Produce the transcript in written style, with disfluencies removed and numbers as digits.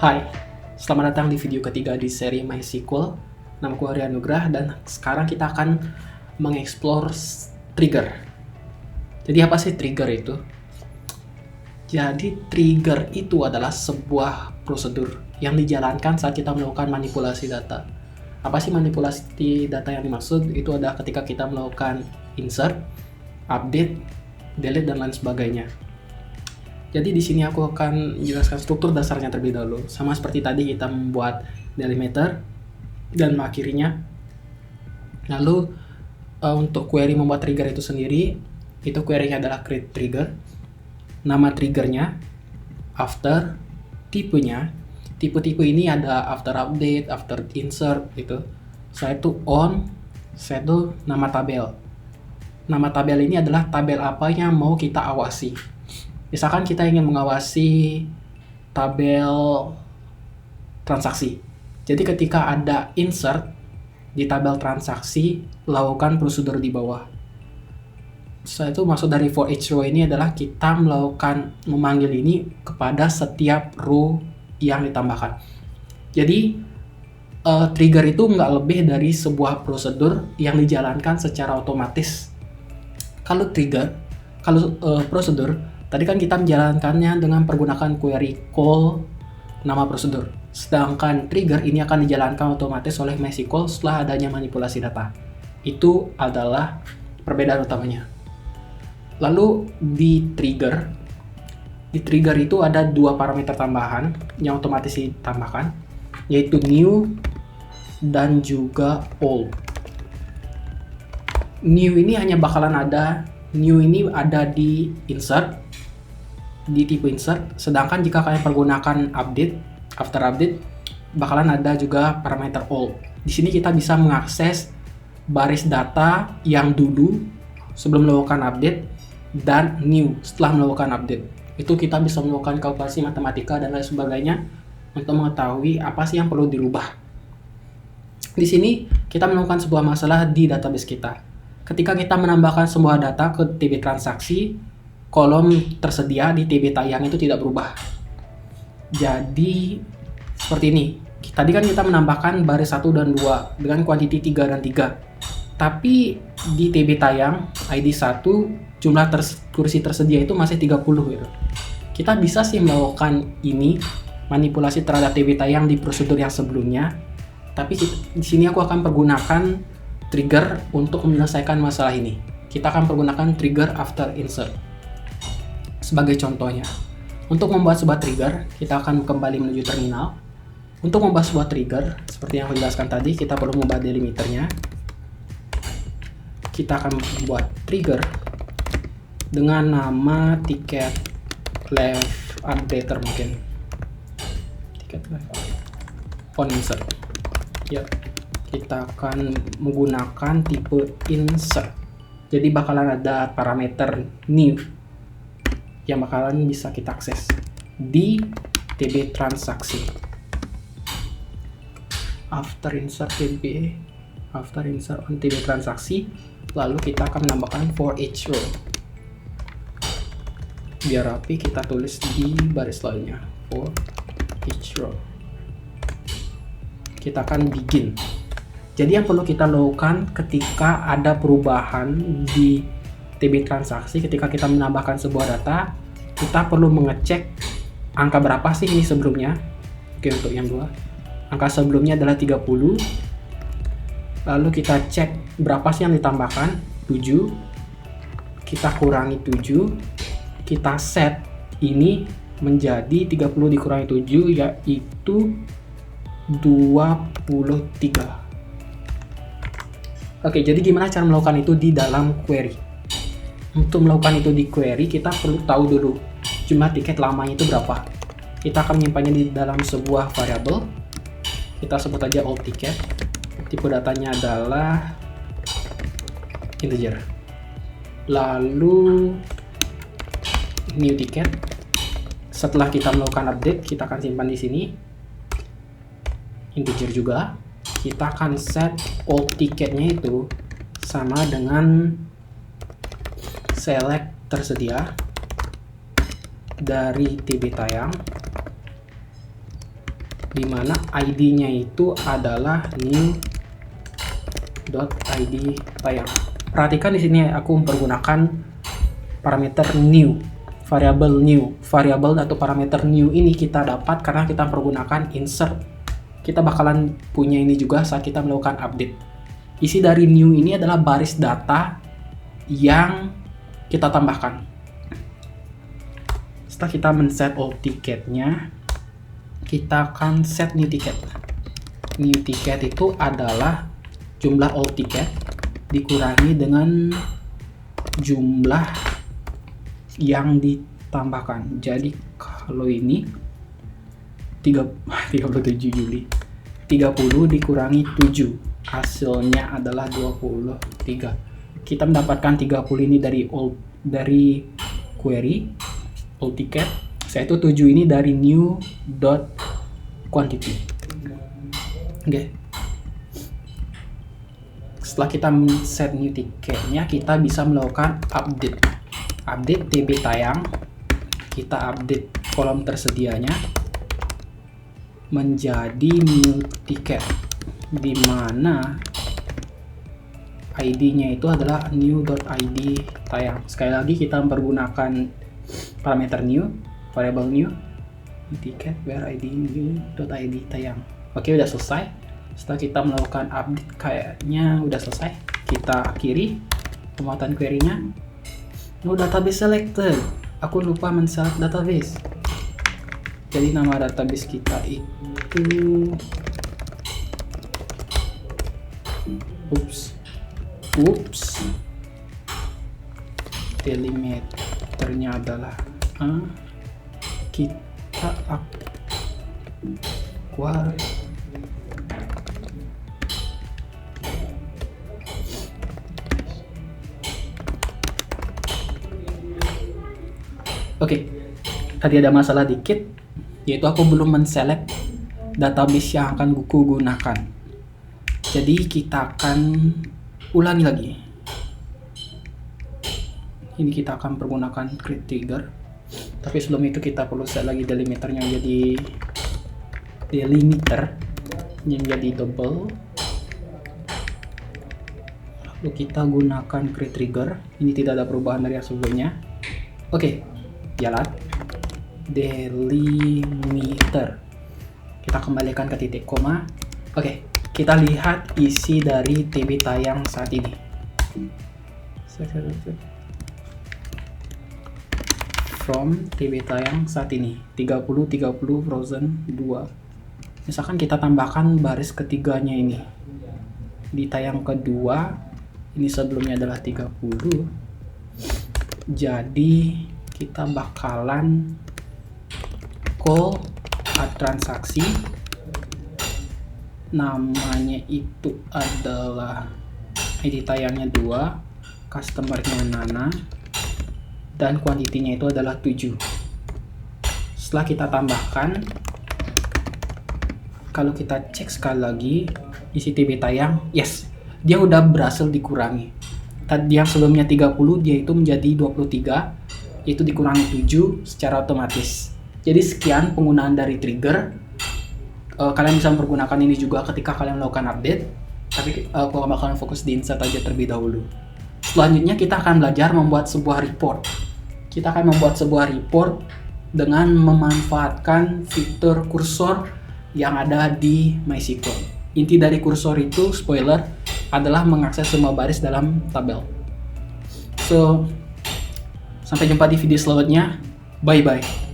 Hai, selamat datang di video ketiga di seri MySQL. Namaku Hari Anugrah dan sekarang kita akan mengeksplor trigger. Jadi apa sih trigger itu? Jadi trigger itu adalah sebuah prosedur yang dijalankan saat kita melakukan manipulasi data. Apa sih manipulasi data yang dimaksud? Itu adalah ketika kita melakukan insert, update, delete, dan lain sebagainya. Jadi di sini aku akan menjelaskan struktur dasarnya terlebih dahulu. Sama seperti tadi kita membuat delimiter dan mengakhirinya. Lalu untuk query membuat trigger itu sendiri, itu query-nya adalah create trigger. Nama triggernya, after, tipenya. Tipe-tipe ini ada after update, after insert gitu. Saya itu on, saya itu nama tabel. Nama tabel ini adalah tabel apa yang mau kita awasi. Misalkan kita ingin mengawasi tabel transaksi. Jadi ketika ada insert di tabel transaksi, lakukan prosedur di bawah. Itu maksud dari for each row ini adalah kita melakukan memanggil ini kepada setiap row yang ditambahkan. Jadi trigger itu nggak lebih dari sebuah prosedur yang dijalankan secara otomatis. Kalau prosedur, tadi kan kita menjalankannya dengan pergunakan query call nama prosedur. Sedangkan trigger ini akan dijalankan otomatis oleh MySQL setelah adanya manipulasi data. Itu adalah perbedaan utamanya. Lalu di trigger itu ada dua parameter tambahan yang otomatis ditambahkan, yaitu new dan juga old. New ini hanya bakalan ada, new ini ada di insert, di tipe insert, sedangkan jika kalian pergunakan update, after update, bakalan ada juga parameter old. Di sini kita bisa mengakses baris data yang dulu sebelum melakukan update dan new setelah melakukan update. Itu kita bisa melakukan kalkulasi matematika dan lain sebagainya untuk mengetahui apa sih yang perlu dirubah. Di sini kita menemukan sebuah masalah di database kita. Ketika kita menambahkan sebuah data ke TB transaksi, kolom tersedia di TB tayang itu tidak berubah. Jadi seperti ini. Tadi kan kita menambahkan baris 1 dan 2 dengan kuantiti 3 dan 3. Tapi di TB tayang ID 1 jumlah kursi tersedia itu masih 30 gitu. Kita bisa sih melakukan ini manipulasi terhadap TB tayang di prosedur yang sebelumnya. Tapi di sini aku akan pergunakan trigger untuk menyelesaikan masalah ini. Kita akan pergunakan trigger after insert. Sebagai contohnya, untuk membuat sebuah trigger, kita akan kembali menuju terminal. Untuk membuat sebuah trigger, seperti yang aku jelaskan tadi, kita perlu membuat delimiternya. Kita akan membuat trigger dengan nama ticket left updater mungkin. Ticket left on insert. Ya, kita akan menggunakan tipe insert. Jadi bakalan ada parameter new yang bakalan bisa kita akses di TB transaksi. After insert on TB transaksi, lalu kita akan menambahkan for each row. Biar rapi, kita tulis di baris lainnya for each row. Kita akan begin. Jadi yang perlu kita lakukan ketika ada perubahan di TB transaksi, ketika kita menambahkan sebuah data, kita perlu mengecek angka berapa sih ini sebelumnya. Oke, untuk yang dua, angka sebelumnya adalah 30. Lalu kita cek berapa sih yang ditambahkan, 7. Kita kurangi 7. Kita set ini menjadi 30 dikurangi 7, yaitu 23. Oke, jadi gimana cara melakukan itu di dalam query? Untuk melakukan itu di query, kita perlu tahu dulu jumlah tiket lamanya itu berapa. Kita akan menyimpannya di dalam sebuah variabel. Kita sebut aja old ticket. Tipe datanya adalah integer. Lalu new ticket. Setelah kita melakukan update, kita akan simpan di sini. Integer juga. Kita akan set old ticketnya itu sama dengan select tersedia dari TB tayang dimana ID-nya itu adalah new.id tayang. Perhatikan di sini aku mempergunakan parameter new, variabel new. Variabel atau parameter new ini kita dapat karena kita mempergunakan insert. Kita bakalan punya ini juga saat kita melakukan update. Isi dari new ini adalah baris data yang kita tambahkan. Setelah kita men-set all ticketnya, kita akan set new ticket. New ticket itu adalah jumlah all ticket dikurangi dengan jumlah yang ditambahkan. Jadi kalau ini 37 Juli, 30 dikurangi 7, hasilnya adalah 23. Kita mendapatkan 30 ini dari query all ticket, yaitu 7 ini dari new dot quantity. Oke. Setelah kita set new ticketnya, kita bisa melakukan update tb tayang. Kita update kolom tersedianya menjadi new ticket, di mana ID-nya itu adalah new.id tayang. Sekali lagi kita mempergunakan parameter new, variable new ticket where id new.id tayang. Oke, udah selesai. Setelah kita melakukan update, kayaknya udah selesai. Kita akhiri pemuatan query-nya. No database selected. Aku lupa men-select database. Jadi nama database kita itu delimiternya adalah kita acquire Oke, tadi ada masalah dikit, yaitu aku belum men-select database yang akan aku gunakan. Jadi kita akan ulangi lagi. Ini kita akan pergunakan create trigger. Tapi sebelum itu kita perlu set lagi delimiternya jadi delimiter yang jadi double. Lalu kita gunakan create trigger. Ini tidak ada perubahan dari yang sebelumnya. Oke, jalan delimiter. Kita kembalikan ke titik koma. Oke, kita lihat isi dari tb tayang saat ini. From tb tayang saat ini 30 frozen 2. Misalkan kita tambahkan baris ketiganya ini di tayang kedua, ini sebelumnya adalah 30. Jadi kita bakalan call add transaksi, namanya itu adalah ID tayangnya 2, customernya Nana, dan kuantitinya itu adalah 7. Setelah kita tambahkan, kalau kita cek sekali lagi isi tb tayang, yes, dia udah berhasil dikurangi. Tadi yang sebelumnya 30, dia itu menjadi 23, yaitu dikurangi 7 secara otomatis. Jadi sekian penggunaan dari trigger. Kalian bisa mempergunakan ini juga ketika kalian melakukan update, tapi aku bakalan fokus di insert aja terlebih dahulu. Selanjutnya kita akan belajar membuat sebuah report. Kita akan membuat sebuah report dengan memanfaatkan fitur kursor yang ada di MySQL. Inti dari kursor itu, spoiler, adalah mengakses semua baris dalam tabel. So, sampai jumpa di video selanjutnya. Bye-bye.